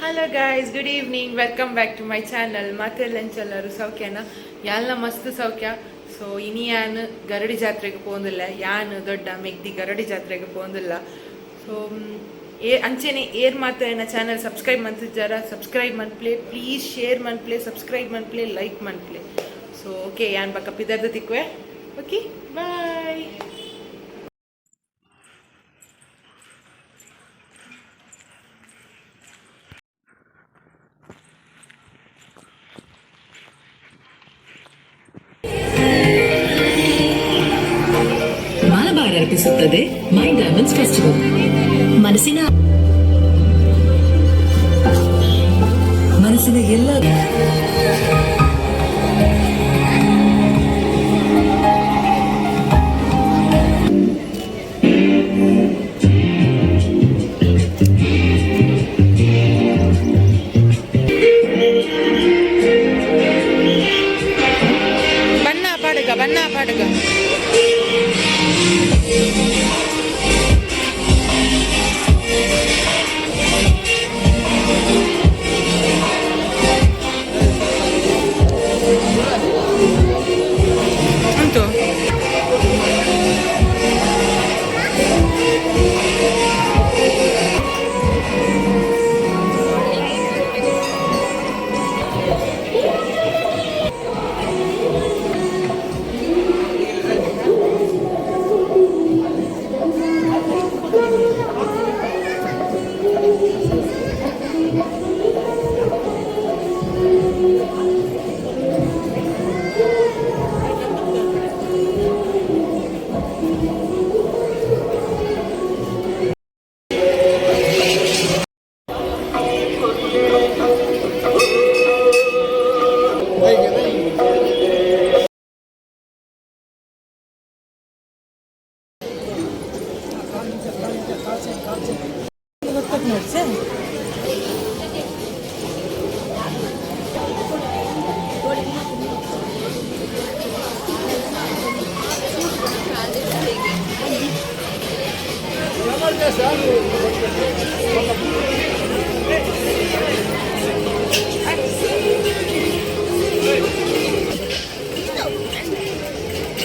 Hello guys, good evening. Welcome back to my channel. ಮತ್ತೆ ಲಂಚಲ್ಲರು ಸೌಖ್ಯನ ಎಲ್ಲ ಮಸ್ತ್ ಸೌಖ್ಯ. ಸೊ ಇನಿ ಯಾನ್ ಗರಡಿ ಜಾತ್ರೆಗೆ ಪೋಂದಿಲ್ಲ, ಯಾನ್ ದೊಡ್ಡ ಮೆಗ್ದಿ ಗರಡಿ ಜಾತ್ರೆಗೆ ಪೋಂದಿಲ್ಲ. ಸೊ ಅಂಚೆನೆ ಏರ್ ಮಾತ್ರ ನನ್ನ ಚಾನಲ್ ಸಬ್ಸ್ಕ್ರೈಬ್ ಮಾಡ್ತಿದ್ದಾರ, ಸಬ್ಸ್ಕ್ರೈಬ್ ಮನ್ಪ್ಲೆ, ಪ್ಲೀಸ್ ಶೇರ್ ಮನ್ಪ್ಲೆ, ಸಬ್ಸ್ಕ್ರೈಬ್ ಮನ್ಪ್ಲೆ, ಲೈಕ್ ಮನ್ಪ್ಲೆ. ಸೊ ಓಕೆ, ಯಾನ್ ಬಕ್ಕ ಪಿದರ್ದ ತಿಕ್ವೆ. Okay, bye. ಅರ್ಪಿಸುತ್ತದೆ ಮೈ ಡೈಮಂಡ್ಸ್ ಫೆಸ್ಟಿವಲ್. ಮನಸ್ಸಿನ ಎಲ್ಲ ಬಣ್ಣ ಪಾಡುಗ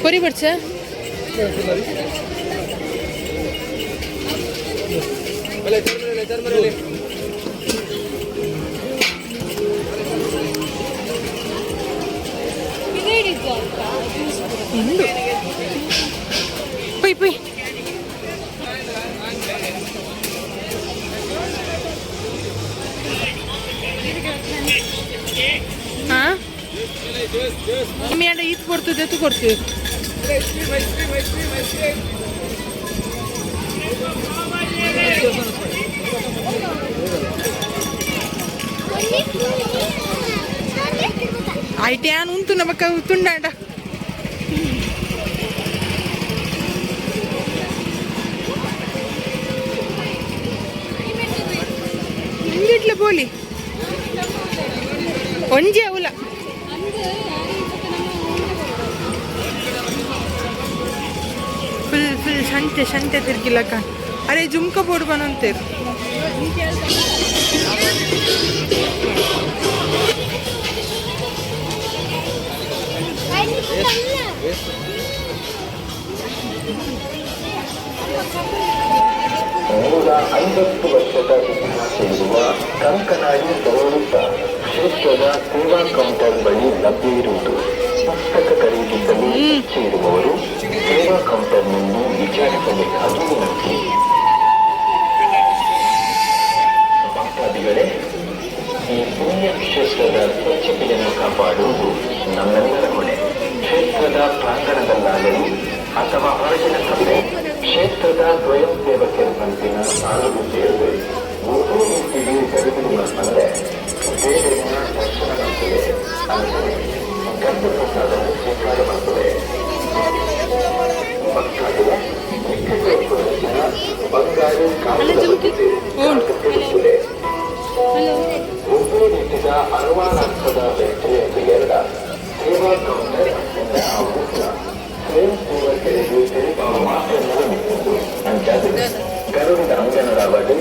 ಕೊರಿ ಬರ್ಚ ಪೈ ಪೈ ಹಾ ಮೇಡ ಇದು ಕೊಡ್ತದೆ ತು ಕೊಡ್ತೀವಿ. అయితే అని ఉంటున్నా బక్క ఉంటుండ ఇంగిట్ల పోలి ಒಂಜಿ ಅವಲ ಫುಲ್ ಫುಲ್ ಸಂತೆ ಸಂತೆ ತಿರ್ಗಿಲಕ್ಕ. ಅರೆ ಜುಮ್ಕ ಬೋರ್ಡ್ ಬಂತೇರು ನೂರ 50 ವರ್ಷದ ಇತಿಹಾಸ ಇರುವ ಕಂಕನಾಡಿ ಗರೋಡಿತ ಕ್ಷೇತ್ರದ ಸೇವಾ ಕೌಂಟರ್ ಬಳಿ ಲಭ್ಯ ಇರುವುದು. ಪುಸ್ತಕ ಖರೀದಿಸಲು ಇಚ್ಛೆ ಇರುವವರು ಸೇವಾ ಕೌಂಟರ್ನಲ್ಲಿ ವಿಚಾರಿಸಬೇಕಾಗಿ ವಿನಂತಿ. ಭಕ್ತಾದಿಗಳೇ, ಈ ಪುಣ್ಯ ಕ್ಷೇತ್ರದ ಸ್ವಚ್ಛತೆಯನ್ನು ಕಾಪಾಡುವುದು ನಮ್ಮೆಲ್ಲರ ಹೊಣೆ. ಕ್ಷೇತ್ರದ ಪ್ರಾಂಗಣದಲ್ಲಾಗಲಿ ಅಥವಾ ಹೊರಗಿನ ಸಭೆ, ಕ್ಷೇತ್ರದ ಸ್ವಯಂ ಸೇವಕರ ಪಂಪಿನ ಆರೋಗ್ಯ ಸೇವೆ ಓದೋ ರೀತಿಗೆ ಗರುಡಿನ ಅಂದರೆ ದೇವರಿನ ದರ್ಶನ ಮಾಡ್ತದೆ, ಅಂದರೆ ಗಂಧ ಪ್ರಸಾದ ಸ್ವೀಕಾರ ಮಾಡ್ತದೆ. ಭಕ್ತಾದಿಗಳೇ, ಬಂಗಾರು ಕಾಲುತ್ತದೆ. ಓದೋ ರೀತಿಯ ಅನುಮಾನಾಸ್ಪದ ವ್ಯಕ್ತಿಯನ್ನು ಎರಡ ಸೇವಾ ಕೌಂಟರ್ ಸ್ವಯಂ ಸೇವಕರಿಗೆ ತೆರೆಯುವ ಮಾತ್ರ ನಿರ್ಮಿಸಿದ್ದು ಅಂಚಾದರೆ ಗರುಡಿನ ಅಂಗನದ ಬಳಿ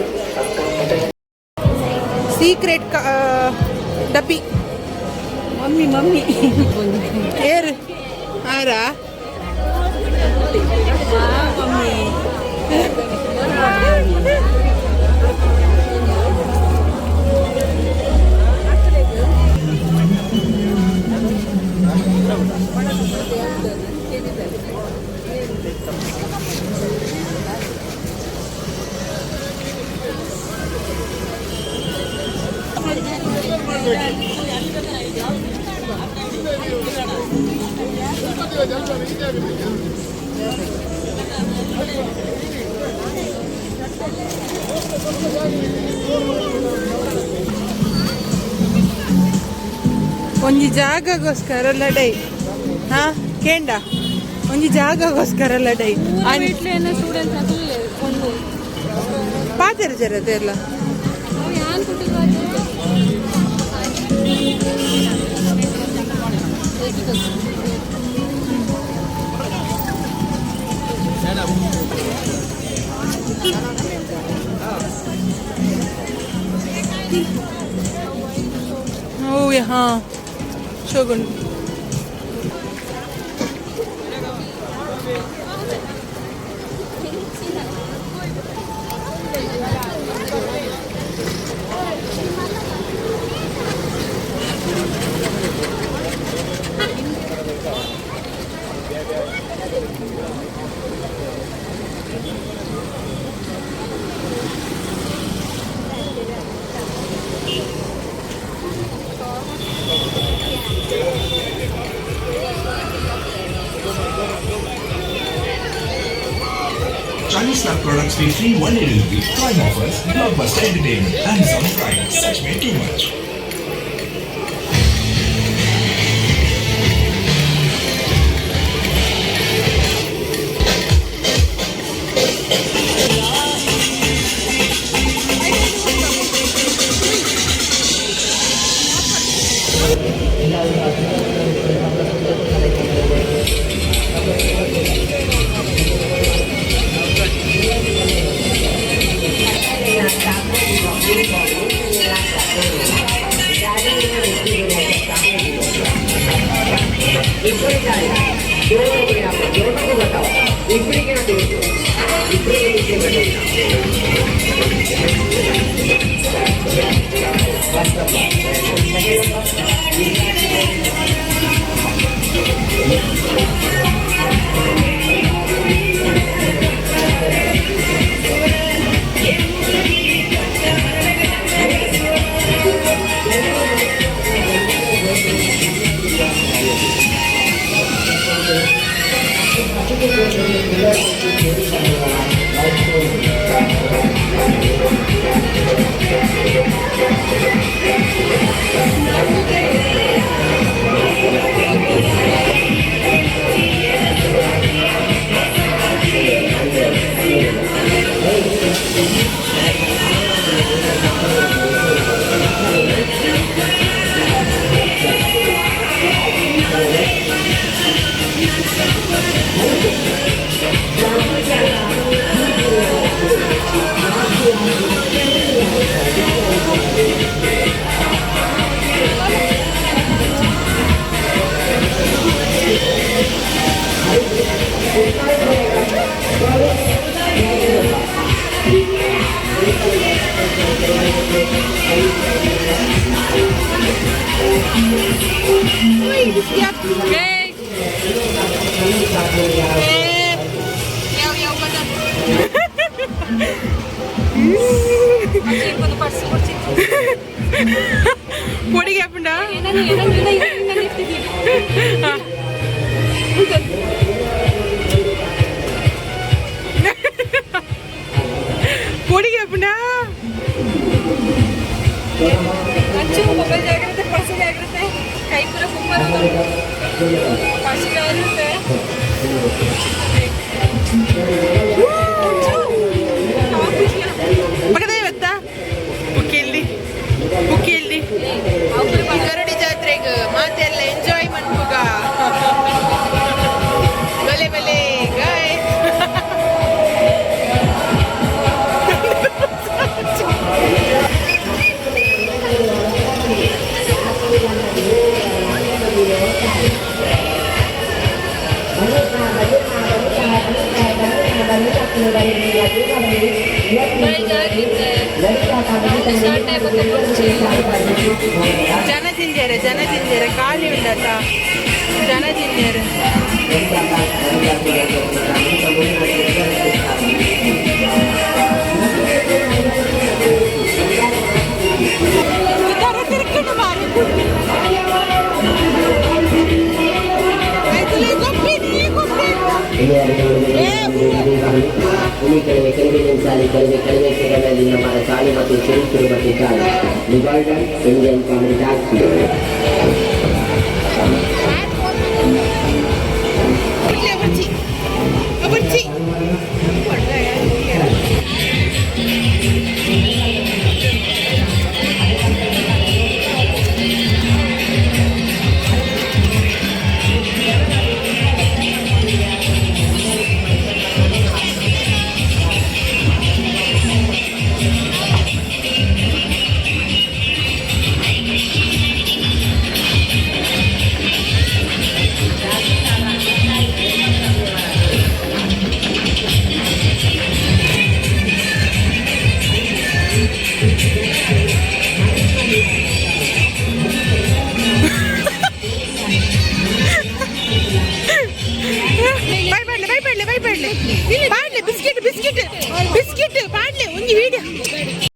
ಸೀಕ್ರೆಟ್ ಡಬ್ಬಿ ಮಮ್ಮಿ ಮಮ್ಮಿ ಏರು ಆರಾ ಮಮ್ಮಿ ಒಂಜಿ ಜಾಗಗೋಸ್ಕರ ಲಡೈ ಹಾ ಕೇಂಡ ಒಂಜಿ ಜಾಗಗೋಸ್ಕರ ಲಡೈ ಪಾತೆರ ಜರದೆಲ್ಲ Oh यहाँ shogun Chinese Snap products feel free 180 rupees. Prime offers, blockbuster entertainment, Amazon Prime. Such way too much. పొడి కాకుండా పొడి కాకుండా ಮೊಬೈಲ್ ಜಾಗ್ರತೆ ಪರ್ಸ್ ಜಾಗ್ರತೆ ಕೈ ಪೂರ ಸೂಪರ್ ಪರ್ಸ್ ಜಾಗ್ರತೆ ಪಕ್ಕದ ಇವತ್ತಾ ಬುಕ್ಕಿಯಲ್ಲಿ ಗರಡಿ ಜಾತ್ರೆಗೆ ಮಾತೆಲ್ಲ ಎಂಜಾಯ್ ಮಾಡ್ಬೋಗ ಬಲೆ ಬಲೆ ಗಾಯ್ ಜನಜಿಂಜೇರೆ ಖಾಲಿ ಉಂಡಾತ ಜನಜಿಂಜೇರೆ ಕಡಿಮೆ ಸೆಕೆಂಡಲ್ಲಿ ನಮ್ಮ ಶಾಲೆ ಮತ್ತು ಚರಿತ್ರೆ ಬರೆದಿದ್ದಾರೆ. ಲಿಬರ್ಟನ್ Indian comedy taxi biscuit biscuit biscuit ಪಾಡ್ಲೆ ಒಂದು ವೀಡಿಯೋ